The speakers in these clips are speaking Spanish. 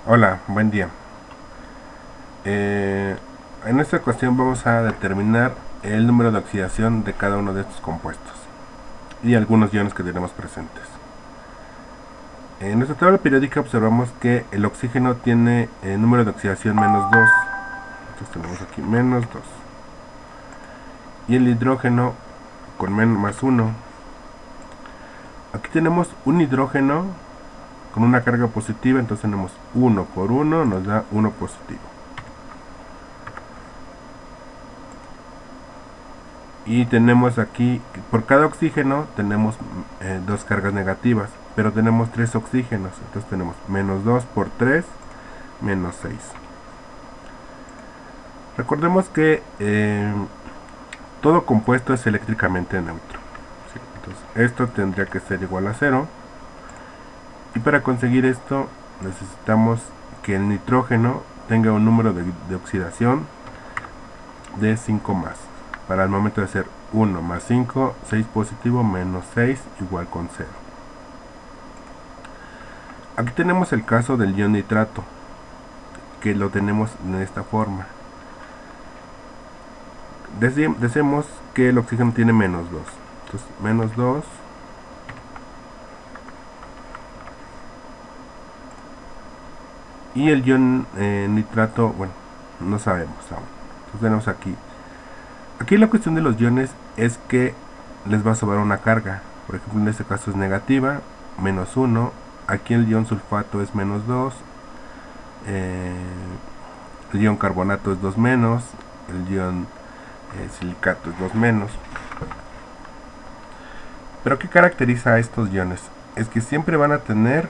Hola, buen día. Eh, en esta ocasión vamos a determinar el número de oxidación de cada uno de estos compuestos y algunos iones que tenemos presentes. En nuestra tabla periódica observamos que el oxígeno tiene el número de oxidación -2. Entonces tenemos aquí -2. Y el hidrógeno con +1. Aquí tenemos un hidrógeno con una carga positiva, entonces tenemos 1 por 1 nos da 1 positivo. Y tenemos aquí, por cada oxígeno tenemos dos cargas negativas, pero tenemos 3 oxígenos, entonces tenemos -2 por 3, -6. Recordemos que todo compuesto es eléctricamente neutro, ¿sí? Entonces esto tendría que ser igual a 0, y para conseguir esto necesitamos que el nitrógeno tenga un número de oxidación de 5 más. Para el momento de hacer 1 más 5, 6 positivo menos 6 igual con 0. Aquí tenemos el caso del ion nitrato, que lo tenemos en esta forma. Decimos que el oxígeno tiene -2. Entonces, -2 y el ion nitrato, bueno, no sabemos aún. Entonces tenemos aquí. Aquí la cuestión de los iones es que les va a sobrar una carga. Por ejemplo, en este caso es negativa, -1. Aquí el ion sulfato es -2. El ion carbonato es 2 menos. El ion silicato es 2 menos. Pero ¿qué caracteriza a estos iones? Es que siempre van a tener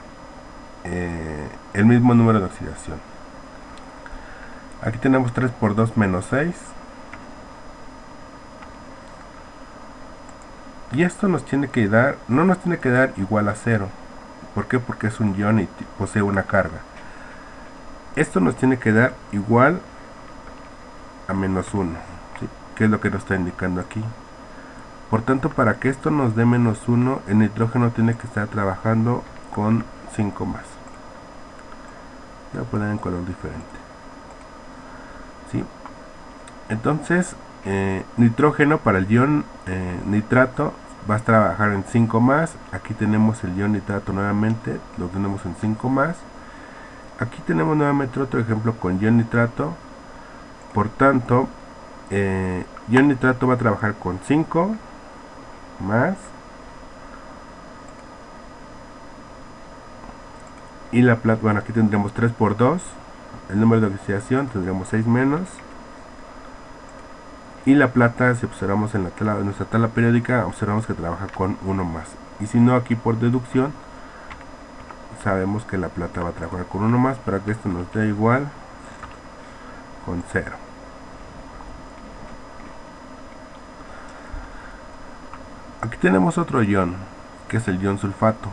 el mismo número de oxidación. Aquí tenemos 3 por 2 menos 6. Y esto nos tiene que dar, no nos tiene que dar igual a 0. ¿Por qué? Porque es un ion y posee una carga. Esto nos tiene que dar igual a -1, ¿sí? Que es lo que nos está indicando aquí. Por tanto, para que esto nos dé -1, el nitrógeno tiene que estar trabajando con 5 más. Voy a poner en color diferente, ¿sí? Entonces, nitrógeno para el ion nitrato va a trabajar en 5 más. Aquí tenemos el ion nitrato nuevamente, lo tenemos en 5 más. Aquí tenemos nuevamente otro ejemplo con ion nitrato. Por tanto, ion nitrato va a trabajar con 5 más. Y la plata, bueno, aquí tendremos 3 por 2. El número de oxidación tendremos 6 menos. Y la plata, si observamos en nuestra tabla periódica, observamos que trabaja con 1 más. Y si no, aquí por deducción, sabemos que la plata va a trabajar con 1 más para que esto nos dé igual con 0. Aquí tenemos otro ion, que es el ion sulfato.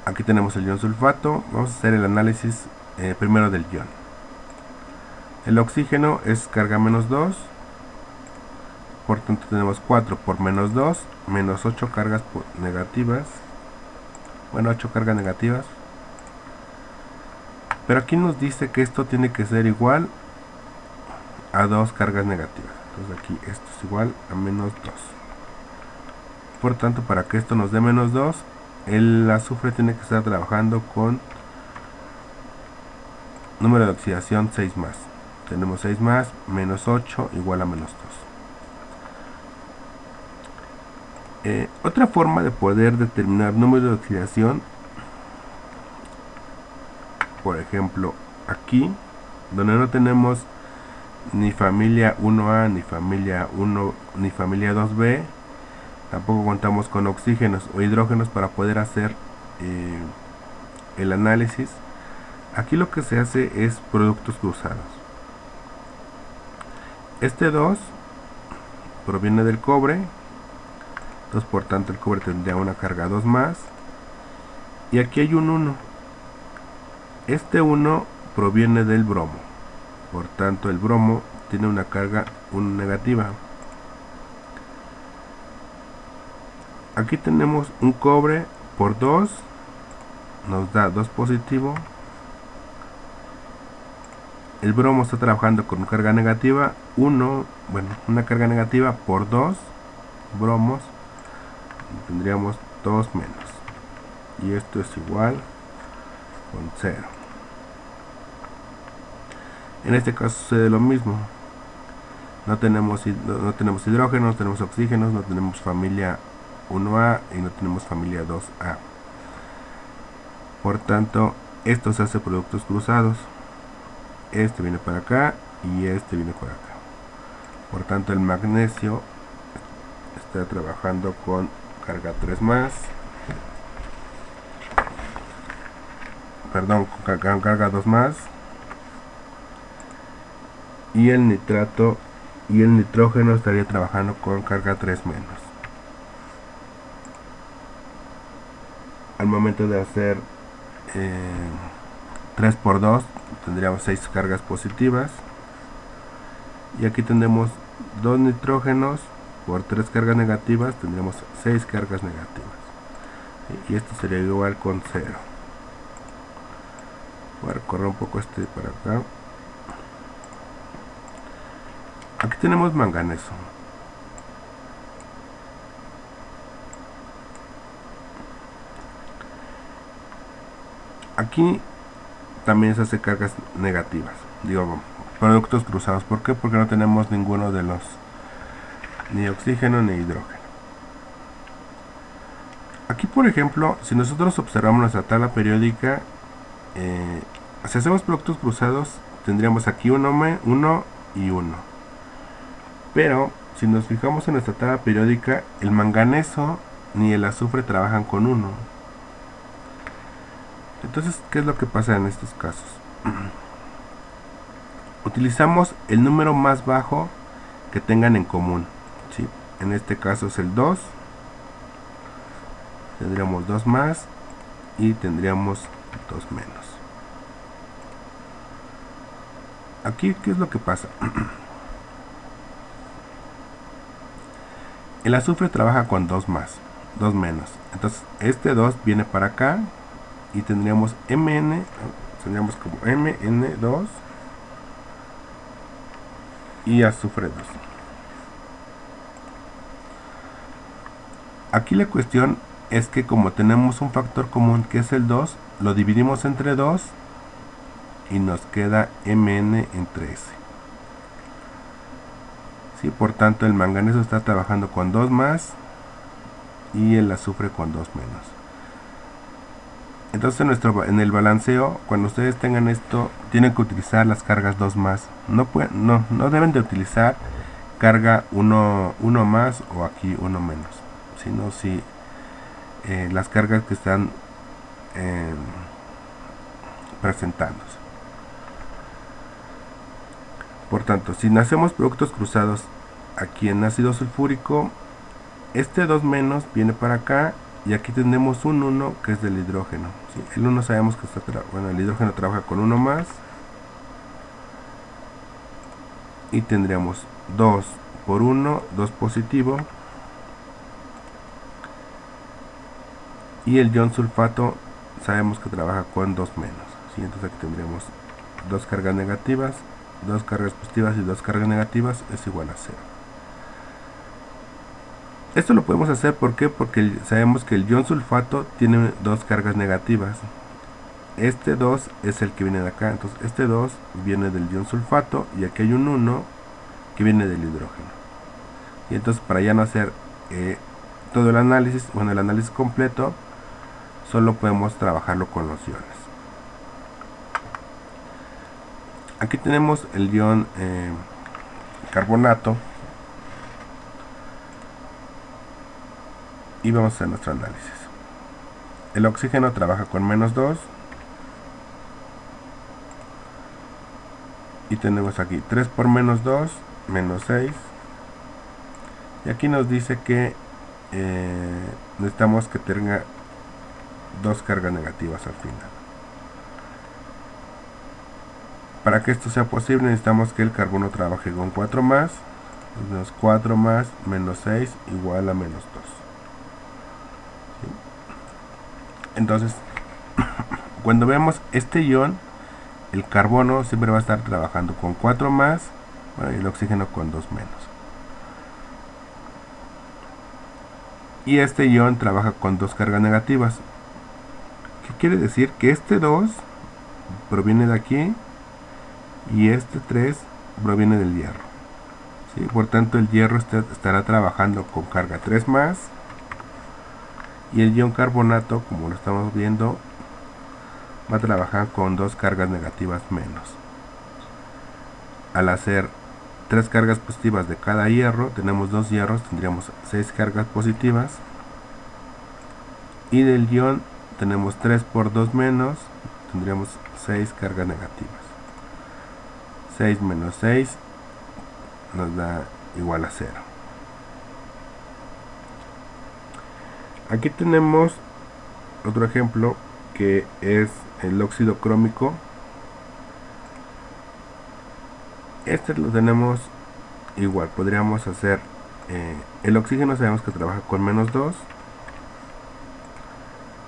Aquí tenemos el ion sulfato. Vamos a hacer el análisis primero del ion. El oxígeno es carga -2. Por tanto tenemos 4 por -2, menos 8 cargas negativas. Bueno, 8 cargas negativas. Pero aquí nos dice que esto tiene que ser igual a 2 cargas negativas. Entonces aquí esto es igual a -2. Por tanto, para que esto nos dé -2, el azufre tiene que estar trabajando con número de oxidación 6 más. Tenemos 6 más, -8 igual a -2. Otra forma de poder determinar número de oxidación, por ejemplo, aquí, donde no tenemos ni familia 1A, ni familia 1, ni familia 2B, tampoco contamos con oxígenos o hidrógenos para poder hacer el análisis. Aquí lo que se hace es productos cruzados. Este 2 proviene del cobre, entonces por tanto el cobre tendría una carga 2 más. Y aquí hay un 1. Este 1 proviene del bromo, por tanto el bromo tiene una carga 1 negativa. Aquí tenemos un cobre por 2 nos da 2 positivo. El bromo está trabajando con carga negativa, una carga negativa por 2 bromos, tendríamos 2 menos. Y esto es igual con 0. En este caso sucede lo mismo. No tenemos hidrógenos, no tenemos oxígenos, no tenemos familia 1A y no tenemos familia 2A. Por tanto, esto se hace productos cruzados. Este viene para acá y este viene por acá. Por tanto, el magnesio está trabajando con carga 3 más. Perdón, con carga 2 más. Y el nitrato y el nitrógeno estaría trabajando con carga 3 menos. Al momento de hacer 3 por 2 tendríamos 6 cargas positivas, y aquí tendremos 2 nitrógenos por 3 cargas negativas, tendremos 6 cargas negativas, y esto sería igual con 0. Voy a recorrer un poco este para acá. Aquí tenemos manganeso. Aquí también se hace cargas negativas, digo, productos cruzados. ¿Por qué? Porque no tenemos ninguno de los, ni oxígeno ni hidrógeno. Aquí, por ejemplo, si nosotros observamos nuestra tabla periódica, si hacemos productos cruzados, tendríamos aquí 1 y 1. Pero si nos fijamos en nuestra tabla periódica, el manganeso ni el azufre trabajan con 1. Entonces, ¿qué es lo que pasa en estos casos? Utilizamos el número más bajo que tengan en común, ¿sí? En este caso es el 2. Tendríamos 2 más y tendríamos 2 menos. Aquí, ¿qué es lo que pasa? El azufre trabaja con 2 más, 2 menos. Entonces, este 2 viene para acá y tendríamos Mn, tendríamos como Mn2 y azufre 2. Aquí la cuestión es que como tenemos un factor común que es el 2, lo dividimos entre 2 y nos queda Mn entre S. ¿Sí? Por tanto, el manganeso está trabajando con 2 más y el azufre con 2 menos. Entonces en el balanceo, cuando ustedes tengan esto, tienen que utilizar las cargas 2 más. No deben de utilizar carga 1 más o aquí 1 menos, sino si las cargas que están presentándose. Por tanto, si hacemos productos cruzados aquí en ácido sulfúrico, este 2 menos viene para acá y aquí tenemos un 1 que es del hidrógeno, ¿sí? El 1 sabemos que el hidrógeno trabaja con 1 más y tendríamos 2 por 1, 2 positivo, y el ion sulfato sabemos que trabaja con 2 menos, ¿sí? Entonces aquí tendríamos 2 cargas negativas, 2 cargas positivas y 2 cargas negativas es igual a 0. Esto lo podemos hacer porque sabemos que el ion sulfato tiene 2 cargas negativas. Este 2 es el que viene de acá, entonces este 2 viene del ion sulfato y aquí hay un 1 que viene del hidrógeno. Y entonces, para ya no hacer todo el análisis, el análisis completo, solo podemos trabajarlo con los iones. Aquí tenemos el ion carbonato y vamos a hacer nuestro análisis. El oxígeno trabaja con -2 y tenemos aquí 3 por -2, -6, y aquí nos dice que necesitamos que tenga 2 cargas negativas al final. Para que esto sea posible necesitamos que el carbono trabaje con 4 más, entonces 4 más -6 igual a -2. ¿Sí? Entonces, Cuando veamos este ion, el carbono siempre va a estar trabajando con 4 más, bueno, y el oxígeno con 2 menos. Y este ion trabaja con 2 cargas negativas. ¿Qué quiere decir? Que este 2 proviene de aquí y este 3 proviene del hierro. ¿Sí? Por tanto, el hierro estará trabajando con carga 3 más, y el ion carbonato, como lo estamos viendo, va a trabajar con 2 cargas negativas menos. Al hacer 3 cargas positivas de cada hierro, tenemos 2 hierros, tendríamos 6 cargas positivas, y del ion tenemos 3 por 2 menos, tendríamos 6 cargas negativas. 6 menos 6 nos da igual a 0. Aquí tenemos otro ejemplo que es el óxido crómico. Este lo tenemos igual, podríamos hacer el oxígeno, sabemos que trabaja con menos 2,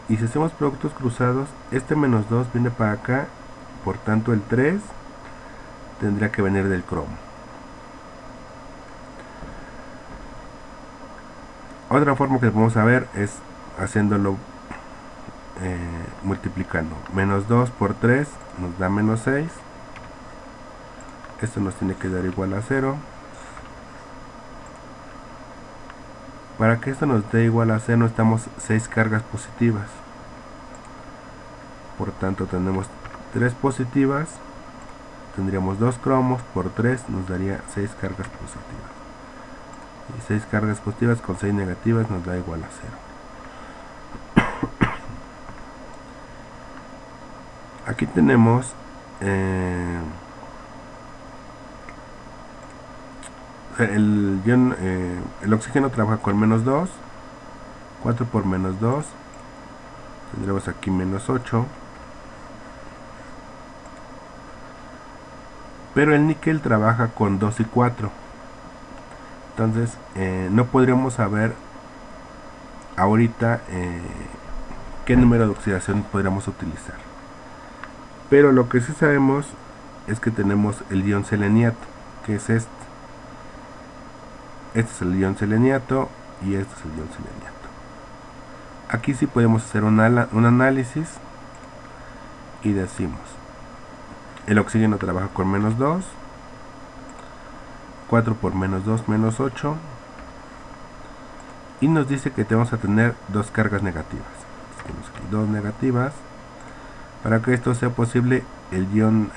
y si hacemos productos cruzados, este menos 2 viene para acá, por tanto el 3 tendría que venir del cromo. Otra forma que podemos saber es haciéndolo multiplicando. Menos 2 por 3 nos da menos 6. Esto nos tiene que dar igual a 0. Para que esto nos dé igual a 0 necesitamos 6 cargas positivas. Por tanto tenemos 3 positivas. Tendríamos 2 cromos por 3 nos daría 6 cargas positivas. Y 6 cargas positivas con 6 negativas nos da igual a 0. Aquí tenemos el oxígeno trabaja con menos 2, 4 por menos 2, tendremos aquí menos 8, pero el níquel trabaja con 2 y 4, entonces no podríamos saber ahorita qué número de oxidación podríamos utilizar, pero lo que sí sabemos es que tenemos el ion seleniato, que es este es el ion seleniato y este es el ion seleniato. Aquí sí podemos hacer un análisis y decimos el oxígeno trabaja con menos 2, 4 por menos 2 menos 8, y nos dice que tenemos que tener 2 cargas negativas. Tenemos aquí 2 negativas. Para que esto sea posible, el ion,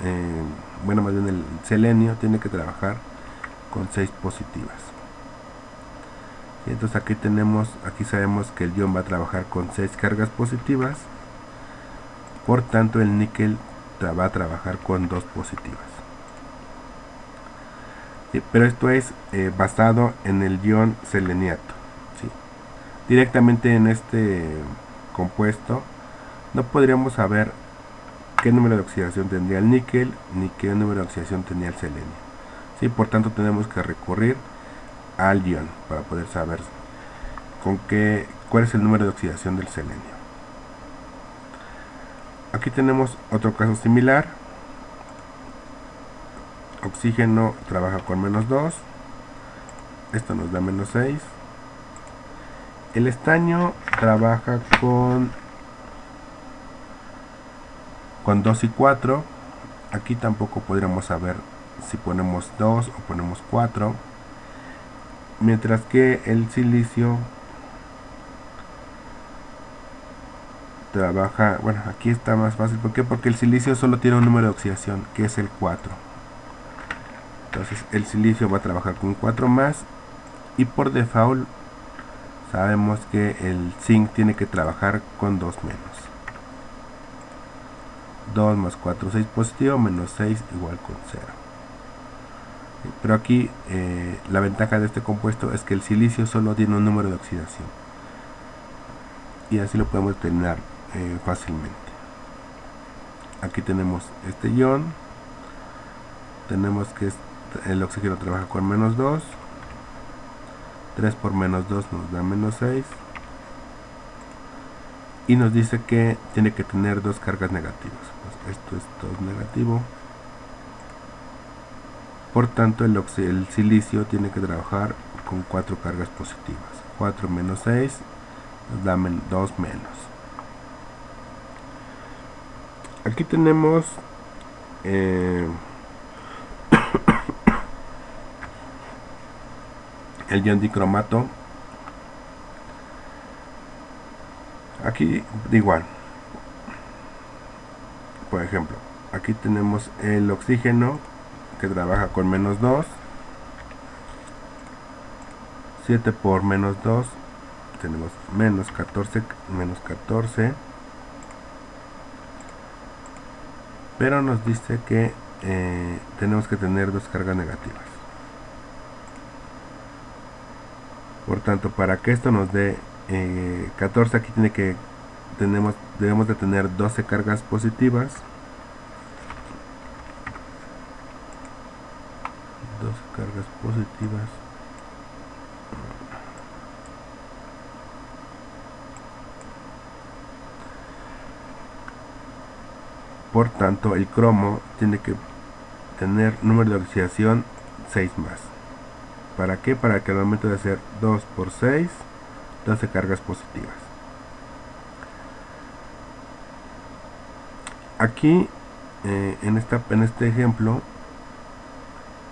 más bien el selenio tiene que trabajar con 6 positivas. Y entonces aquí sabemos que el ion va a trabajar con 6 cargas positivas, por tanto el níquel va a trabajar con 2 positivas. Sí, pero esto es basado en el ion seleniato. ¿Sí? Directamente en este compuesto no podríamos saber qué número de oxidación tendría el níquel ni qué número de oxidación tenía el selenio. ¿Sí? Por tanto tenemos que recurrir al ion para poder saber cuál es el número de oxidación del selenio. Aquí tenemos otro caso similar. Oxígeno trabaja con menos 2, esto nos da menos 6. El estaño trabaja con 2 y 4. Aquí tampoco podríamos saber si ponemos 2 o ponemos 4. Mientras que el silicio trabaja, aquí está más fácil. ¿Por qué? Porque el silicio solo tiene un número de oxidación, que es el 4. Entonces el silicio va a trabajar con 4 más, y por default sabemos que el zinc tiene que trabajar con 2 menos. 2 más 4, 6 positivo, menos 6 igual con 0. Pero aquí la ventaja de este compuesto es que el silicio solo tiene un número de oxidación, y así lo podemos determinar fácilmente. Aquí tenemos este ion, tenemos que el oxígeno trabaja con menos 2, 3 por menos 2 nos da menos 6, y nos dice que tiene que tener dos cargas negativas. Pues esto es 2 negativo, por tanto el silicio tiene que trabajar con 4 cargas positivas. 4 menos 6 nos da 2 menos. Aquí tenemos el ion dicromato. Aquí igual, por ejemplo, aquí tenemos el oxígeno que trabaja con menos 2. 7 por menos 2 tenemos menos 14, pero nos dice que tenemos que tener dos cargas negativas. Por tanto, para que esto nos dé 14, aquí debemos de tener 12 cargas positivas. 12 cargas positivas. Por tanto, el cromo tiene que tener número de oxidación 6 más. ¿Para qué? Para que al momento de hacer 2 por 6, 12 cargas positivas. Aquí, en este ejemplo,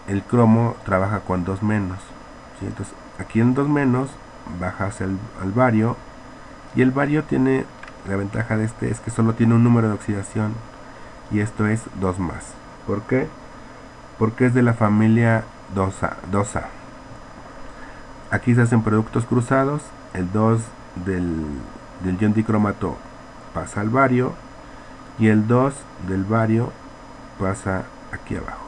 el cromo trabaja con 2 menos. ¿Sí? Entonces, aquí en 2 menos baja hacia el bario, y el bario tiene, la ventaja de este es que solo tiene un número de oxidación, y esto es 2 más. ¿Por qué? Porque es de la familia 2A. Aquí se hacen productos cruzados, el 2 del ion dicromato pasa al bario, y el 2 del bario pasa aquí abajo.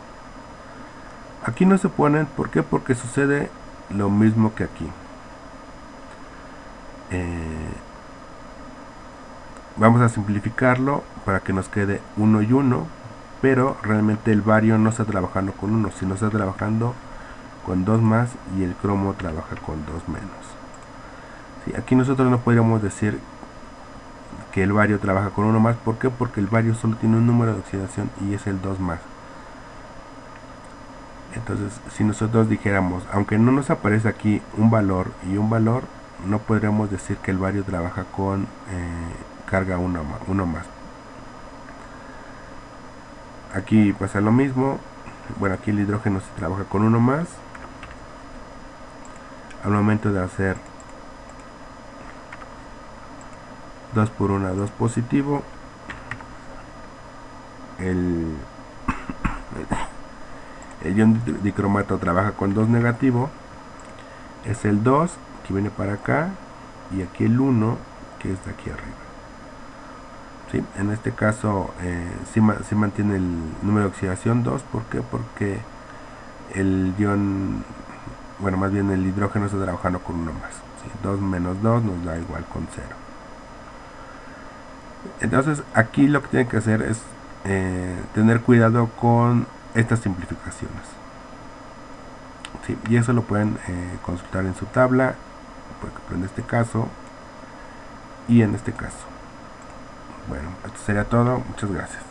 Aquí no se ponen, ¿por qué? Porque sucede lo mismo que aquí. Vamos a simplificarlo para que nos quede 1 y 1, pero realmente el bario no está trabajando con 1, sino está trabajando con 2 más, y el cromo trabaja con 2 menos. ¿Sí? Aquí nosotros no podríamos decir que el bario trabaja con 1 más. ¿Por qué? Porque el bario solo tiene un número de oxidación y es el 2 más. Entonces, si nosotros dijéramos, aunque no nos aparece aquí un valor y un valor, no podríamos decir que el bario trabaja con carga 1 más. Aquí pasa lo mismo. Bueno, aquí el hidrógeno se trabaja con 1 más. Al momento de hacer 2 por 1, 2 positivo, el ion dicromato trabaja con 2 negativo, es el 2 que viene para acá, y aquí el 1 que es de aquí arriba. ¿Sí? En este caso sí mantiene el número de oxidación 2. ¿Por qué? Porque el ion, bueno, más bien el hidrógeno está trabajando con 1 más. ¿Sí? 2 menos 2 nos da igual con 0. Entonces aquí lo que tienen que hacer es tener cuidado con estas simplificaciones. ¿Sí? Y eso lo pueden consultar en su tabla, por ejemplo en este caso y en este caso. Bueno, esto sería todo. Muchas gracias.